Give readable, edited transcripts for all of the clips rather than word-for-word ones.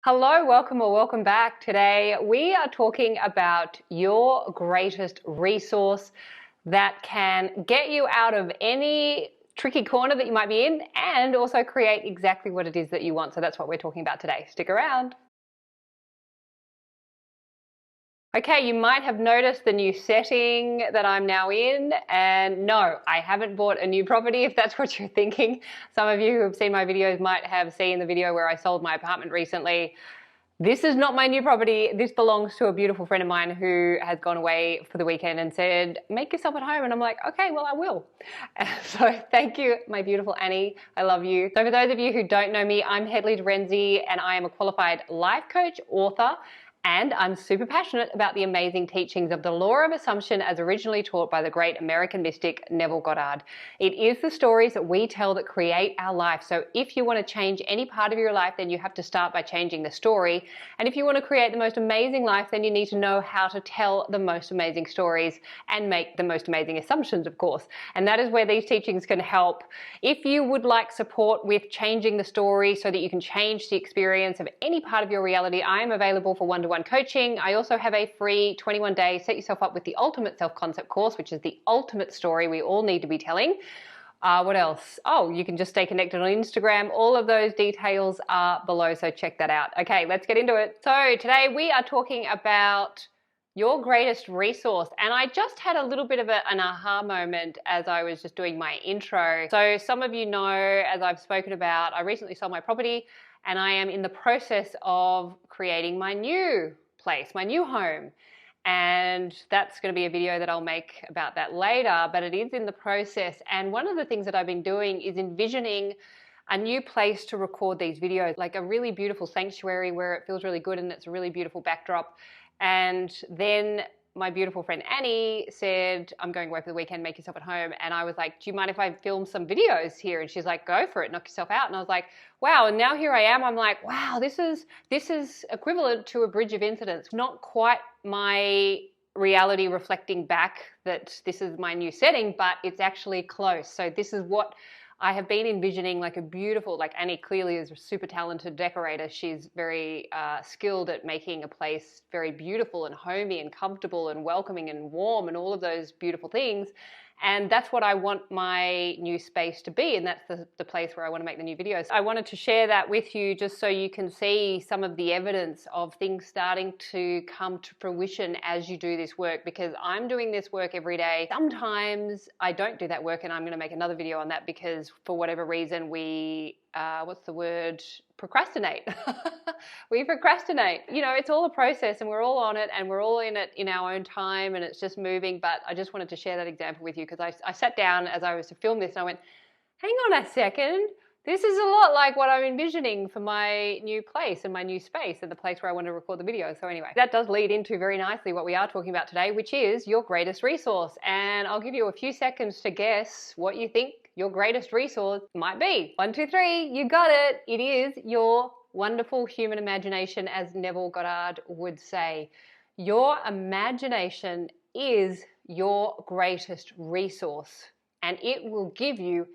Hello, welcome or welcome back. Today we are talking about your greatest resource that can get you out of any tricky corner that you might be in and also create exactly what it is that you want. So that's what we're talking about today. Stick around. Okay, you might have noticed the new setting that I'm now in, and no, I haven't bought a new property if that's what you're thinking. Some of you who have seen my videos might have seen the video where I sold my apartment recently. This is not my new property. This belongs to a beautiful friend of mine who has gone away for the weekend and said, make yourself at home. And I'm like, okay, well, I will. So thank you, my beautiful Annie. I love you. So for those of you who don't know me, I'm Hedley Derenzie and I am a qualified life coach, author, and I'm super passionate about the amazing teachings of the law of assumption as originally taught by the great American mystic Neville Goddard. It is the stories that we tell that create our life. So if you want to change any part of your life, then you have to start by changing the story. And if you want to create the most amazing life, then you need to know how to tell the most amazing stories and make the most amazing assumptions, of course. And that is where these teachings can help. If you would like support with changing the story so that you can change the experience of any part of your reality, I am available for one-to-one coaching. I also have a free 21-day Set Yourself Up with the Ultimate Self-Concept course, which is the ultimate story we all need to be telling. What else? Oh, you can just stay connected on Instagram. All of those details are below, so check that out. Okay, let's get into it. So today we are talking about your greatest resource. And I just had a little bit of an aha moment as I was just doing my intro. So some of you know, as I've spoken about, I recently sold my property and I am in the process of creating my new place, my new home. And that's going to be a video that I'll make about that later, but it is in the process. And one of the things that I've been doing is envisioning a new place to record these videos, like a really beautiful sanctuary where it feels really good and it's a really beautiful backdrop. And then my beautiful friend Annie said, I'm going away for the weekend, make yourself at home. And I was like, do you mind if I film some videos here? And she's like, go for it, knock yourself out. And I was like, wow. And now here I am. I'm like, wow, this is equivalent to a bridge of incidents. Not quite my reality reflecting back that this is my new setting, but it's actually close. So this is what I have been envisioning, like a beautiful, like Annie clearly is a super talented decorator. She's very skilled at making a place very beautiful and homey and comfortable and welcoming and warm and all of those beautiful things. And that's what I want my new space to be. And that's the place where I want to make the new videos. I wanted to share that with you just so you can see some of the evidence of things starting to come to fruition as you do this work, because I'm doing this work every day. Sometimes I don't do that work, and I'm going to make another video on that because for whatever reason we, procrastinate. We procrastinate. You know, it's all a process and we're all on it and we're all in it in our own time and it's just moving. But I just wanted to share that example with you because I sat down as I was to film this and I went, hang on a second. This is a lot like what I'm envisioning for my new place and my new space and the place where I want to record the video. So anyway, that does lead into very nicely what we are talking about today, which is your greatest resource. And I'll give you a few seconds to guess what you think your greatest resource might be. 1, 2, 3, you got it. It is your wonderful human imagination, as Neville Goddard would say. Your imagination is your greatest resource, and it will give you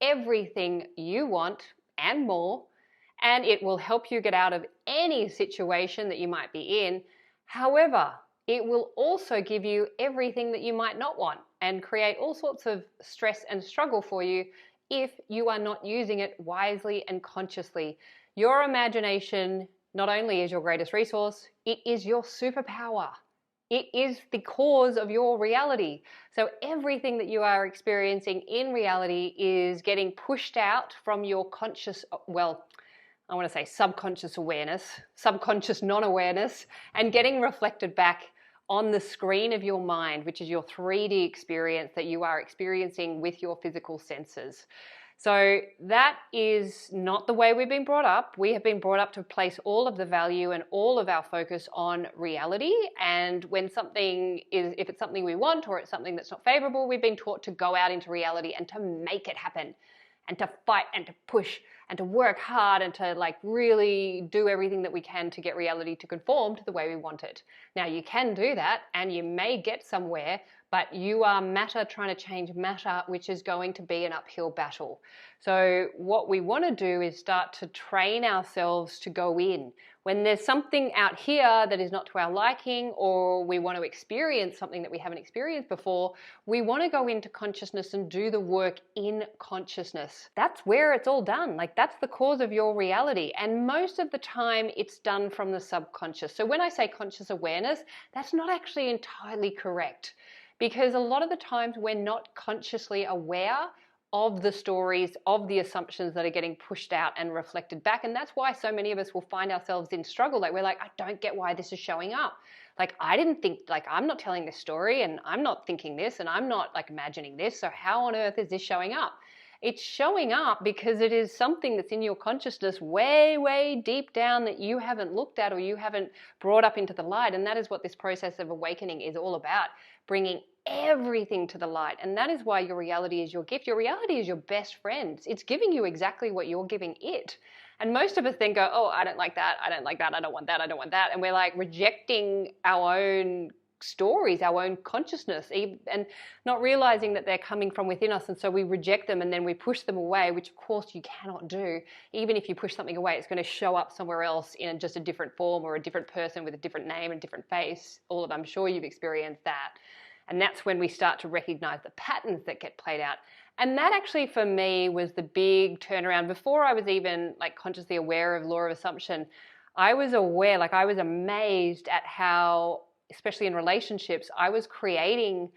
everything you want and more, and it will help you get out of any situation that you might be in. However, it will also give you everything that you might not want and create all sorts of stress and struggle for you if you are not using it wisely and consciously. Your imagination not only is your greatest resource, it is your superpower. It is the cause of your reality. So everything that you are experiencing in reality is getting pushed out from your conscious, well, I want to say subconscious awareness, subconscious non-awareness, and getting reflected back on the screen of your mind, which is your 3D experience that you are experiencing with your physical senses. So that is not the way we've been brought up. We have been brought up to place all of the value and all of our focus on reality. And when something is, if it's something we want or it's something that's not favorable, we've been taught to go out into reality and to make it happen and to fight and to push and to work hard and to like really do everything that we can to get reality to conform to the way we want it. Now you can do that and you may get somewhere, but you are matter trying to change matter, which is going to be an uphill battle. So what we want to do is start to train ourselves to go in. When there's something out here that is not to our liking, or we want to experience something that we haven't experienced before, we want to go into consciousness and do the work in consciousness. That's where it's all done. Like, that's the cause of your reality. And most of the time it's done from the subconscious. So when I say conscious awareness, that's not actually entirely correct, because a lot of the times we're not consciously aware of the stories, of the assumptions that are getting pushed out and reflected back. And that's why so many of us will find ourselves in struggle. Like, we're like, I don't get why this is showing up. Like, I didn't think, like, I'm not telling this story, and I'm not thinking this, and I'm not like imagining this. So how on earth is this showing up? It's showing up because it is something that's in your consciousness way, way deep down that you haven't looked at or you haven't brought up into the light. And that is what this process of awakening is all about, bringing everything to the light. And that is why your reality is your gift. Your reality is your best friend. It's giving you exactly what you're giving it. And most of us then go, oh, I don't like that. I don't like that. I don't want that. I don't want that. And we're like rejecting our own stories, our own consciousness, and not realizing that they're coming from within us. And so we reject them and then we push them away, which of course you cannot do. Even if you push something away, it's going to show up somewhere else in just a different form or a different person with a different name and different face. All of, I'm sure you've experienced that. And that's when we start to recognize the patterns that get played out. And that actually for me was the big turnaround. Before I was even like consciously aware of law of assumption, I was aware, like I was amazed at how, especially in relationships, I was creating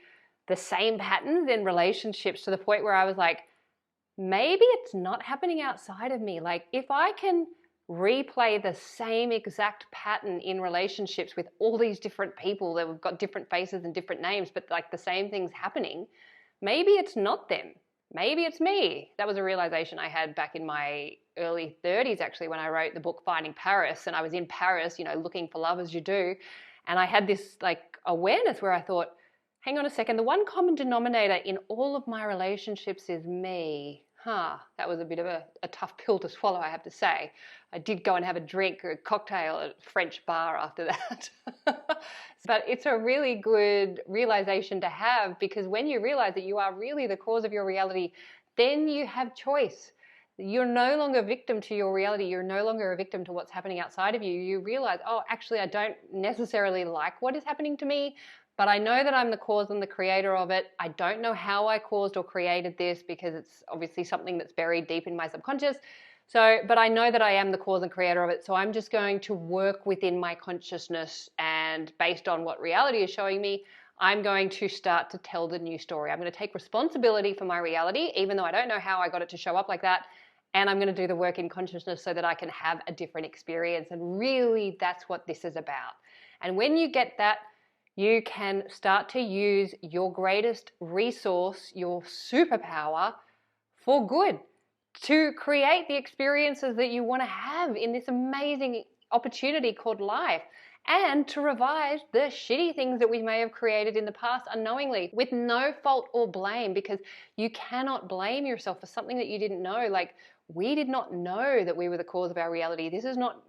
the same patterns in relationships to the point where I was like, maybe it's not happening outside of me. Like, if I can replay the same exact pattern in relationships with all these different people that have got different faces and different names, but like the same things happening, maybe it's not them. Maybe it's me. That was a realization I had back in my early 30s, actually, when I wrote the book Finding Paris. And I was in Paris, you know, looking for love as you do. And I had this like awareness where I thought, hang on a second, the one common denominator in all of my relationships is me. That was a bit of a tough pill to swallow, I have to say. I did go and have a drink or a cocktail at a French bar after that. But it's a really good realization to have, because when you realize that you are really the cause of your reality, then you have choice. You're no longer a victim to your reality. You're no longer a victim to what's happening outside of you. You realize, oh, actually, I don't necessarily like what is happening to me, but I know that I'm the cause and the creator of it. I don't know how I caused or created this, because it's obviously something that's buried deep in my subconscious. So, but I know that I am the cause and creator of it. So I'm just going to work within my consciousness, and based on what reality is showing me, I'm going to start to tell the new story. I'm going to take responsibility for my reality, even though I don't know how I got it to show up like that. And I'm going to do the work in consciousness so that I can have a different experience. And really, that's what this is about. And when you get that, you can start to use your greatest resource, your superpower, for good, to create the experiences that you want to have in this amazing opportunity called life, and to revise the shitty things that we may have created in the past unknowingly, with no fault or blame, because you cannot blame yourself for something that you didn't know. Like, we did not know that we were the cause of our reality. This is not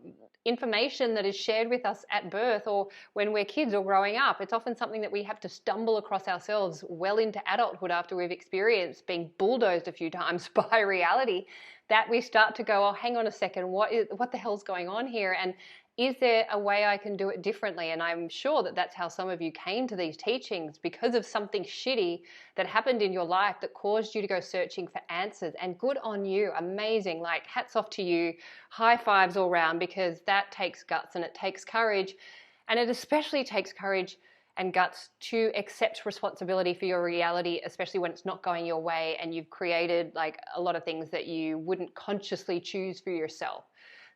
information that is shared with us at birth or when we're kids or growing up. It's often something that we have to stumble across ourselves well into adulthood, after we've experienced being bulldozed a few times by reality, that we start to go, oh, hang on a second, what the hell's going on here? And is there a way I can do it differently? And I'm sure that that's how some of you came to these teachings, because of something shitty that happened in your life that caused you to go searching for answers. And good on you. Amazing. Like, hats off to you. High fives all round, because that takes guts and it takes courage. And it especially takes courage and guts to accept responsibility for your reality, especially when it's not going your way and you've created like a lot of things that you wouldn't consciously choose for yourself.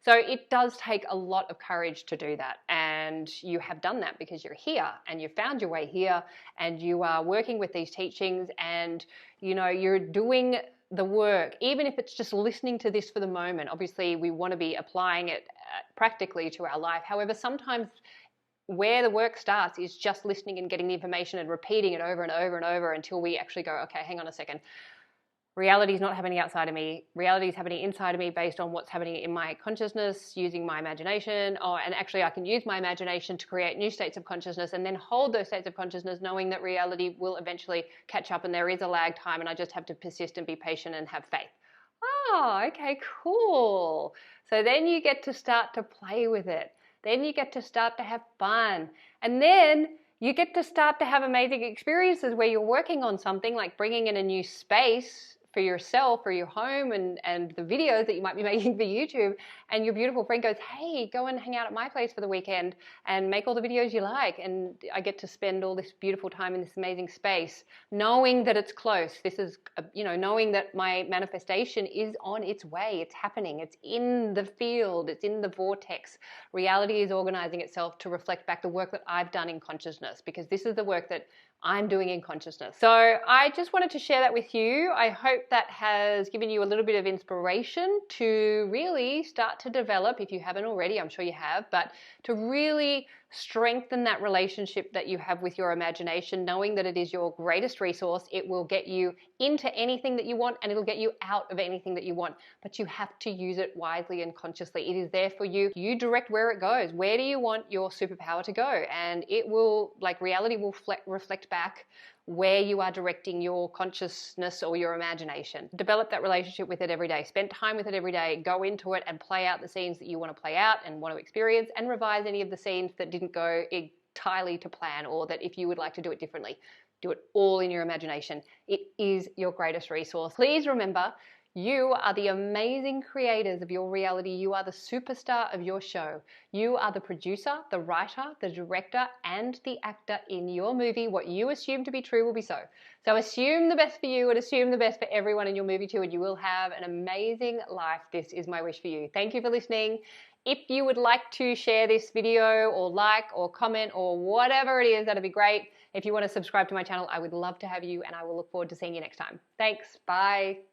So it does take a lot of courage to do that, and you have done that because you're here and you found your way here, and you are working with these teachings, and you know, you're doing the work, even if it's just listening to this for the moment. Obviously, we want to be applying it practically to our life. However, sometimes where the work starts is just listening and getting the information and repeating it over and over and over until we actually go, okay, hang on a second. Reality is not happening outside of me. Reality is happening inside of me based on what's happening in my consciousness, using my imagination. And actually I can use my imagination to create new states of consciousness and then hold those states of consciousness knowing that reality will eventually catch up and there is a lag time and I just have to persist and be patient and have faith. Oh, okay, cool. So then you get to start to play with it. Then you get to start to have fun. And then you get to start to have amazing experiences where you're working on something like bringing in a new space for yourself, for your home and the videos that you might be making for YouTube, and your beautiful friend goes, hey, go and hang out at my place for the weekend and make all the videos you like, and I get to spend all this beautiful time in this amazing space, knowing that it's close. This is, knowing that my manifestation is on its way, it's happening, it's in the field, it's in the vortex. Reality is organizing itself to reflect back the work that I've done in consciousness, because this is the work that I'm doing in consciousness. So I just wanted to share that with you. I hope that has given you a little bit of inspiration to really start to develop, if you haven't already, I'm sure you have, but to really strengthen that relationship that you have with your imagination, knowing that it is your greatest resource. It will get you into anything that you want and it'll get you out of anything that you want, but you have to use it wisely and consciously. It is there for you. You direct where it goes. Where do you want your superpower to go? And it will, like reality will reflect back where you are directing your consciousness or your imagination. Develop that relationship with it every day. Spend time with it every day. Go into it and play out the scenes that you want to play out and want to experience, and revise any of the scenes that didn't go entirely to plan, or that if you would like to do it differently. Do it all in your imagination. It is your greatest resource. Please remember, you are the amazing creators of your reality. You are the superstar of your show. You are the producer, the writer, the director, and the actor in your movie. What you assume to be true will be so. So assume the best for you and assume the best for everyone in your movie too, and you will have an amazing life. This is my wish for you. Thank you for listening. If you would like to share this video or like or comment or whatever it is, that'd be great. If you want to subscribe to my channel, I would love to have you, and I will look forward to seeing you next time. Thanks. Bye.